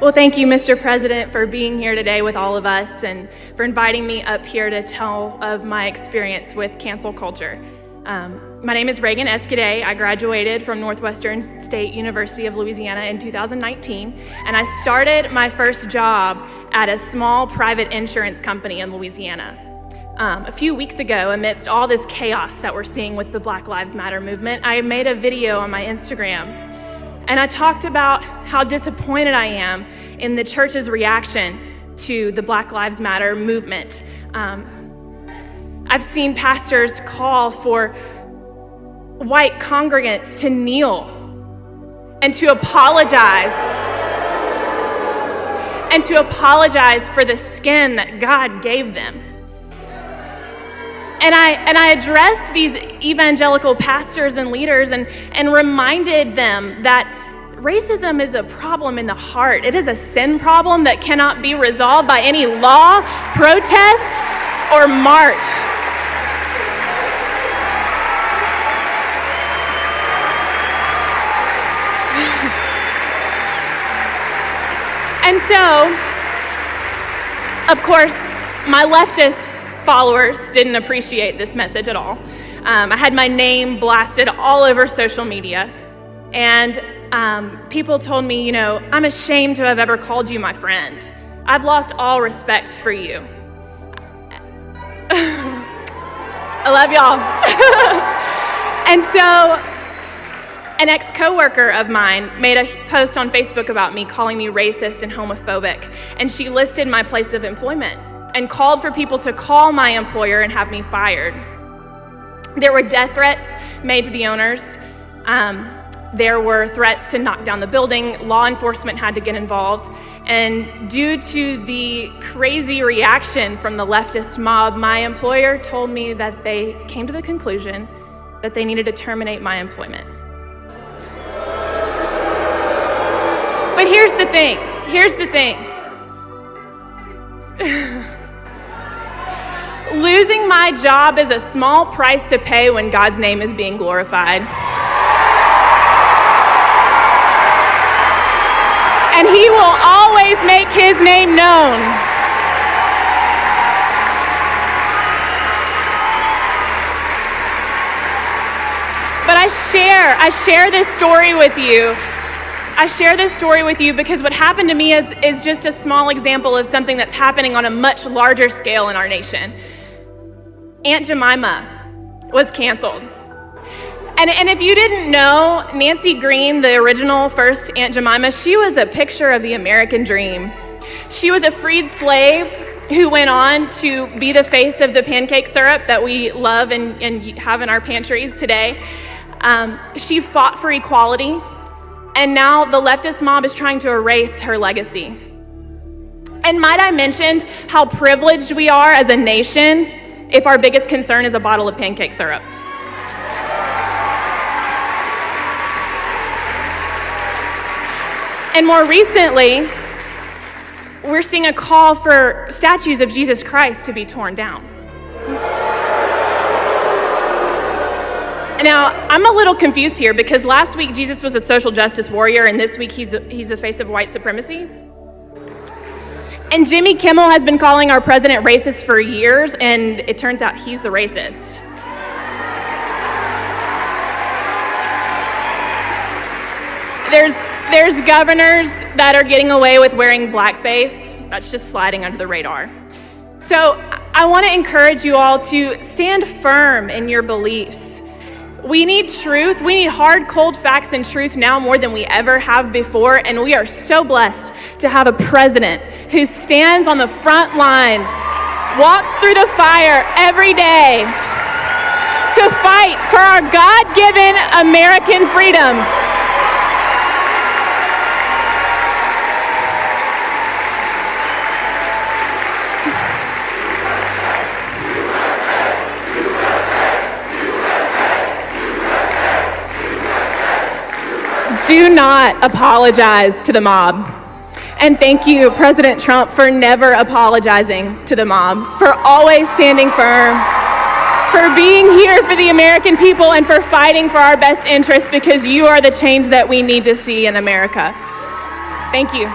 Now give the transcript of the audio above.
Well, thank you, Mr. President, for being here today with all of us and for inviting me up here to tell of my experience with cancel culture. My name is Reagan Escaday. I graduated from Northwestern State University of Louisiana in 2019, and I started my first job at a small private insurance company in Louisiana. A few weeks ago, amidst all this chaos that we're seeing with the Black Lives Matter movement, I made a video on my Instagram. And I talked about how disappointed I am in the church's reaction to the Black Lives Matter movement. I've seen pastors call for white congregants to kneel and to apologize for the skin that God gave them. And I addressed these evangelical pastors and leaders and reminded them that racism is a problem in the heart. It is a sin problem that cannot be resolved by any law, protest, or march. And so, of course, my leftist followers didn't appreciate this message at all. I had my name blasted all over social media, and people told me, I'm ashamed to have ever called you my friend. I've lost all respect for you. I love y'all. And so an ex-coworker of mine made a post on Facebook about me, calling me racist and homophobic, and she listed my place of employment and called for people to call my employer and have me fired. There were death threats made to the owners. There were threats to knock down the building. Law enforcement had to get involved. And due to the crazy reaction from the leftist mob, my employer told me that they came to the conclusion that they needed to terminate my employment. But here's the thing. Losing my job is a small price to pay when God's name is being glorified. And He will always make His name known. But I share this story with you. I share this story with you because what happened to me is just a small example of something that's happening on a much larger scale in our nation. Aunt Jemima was canceled. And if you didn't know, Nancy Green, the original first Aunt Jemima, she was a picture of the American dream. She was a freed slave who went on to be the face of the pancake syrup that we love and have in our pantries today. She fought for equality, and now the leftist mob is trying to erase her legacy. And might I mention how privileged we are as a nation if our biggest concern is a bottle of pancake syrup. And more recently, we're seeing a call for statues of Jesus Christ to be torn down. Now, I'm a little confused here because last week Jesus was a social justice warrior, and this week he's the face of white supremacy. And Jimmy Kimmel has been calling our president racist for years, and it turns out he's the racist. There's governors that are getting away with wearing blackface. That's just sliding under the radar. So I want to encourage you all to stand firm in your beliefs. We need truth. We need hard, cold facts and truth now more than we ever have before. And we are so blessed to have a president who stands on the front lines, walks through the fire every day to fight for our God-given American freedoms. Do not apologize to the mob. And thank you, President Trump, for never apologizing to the mob, for always standing firm, for being here for the American people, and for fighting for our best interests, because you are the change that we need to see in America. Thank you.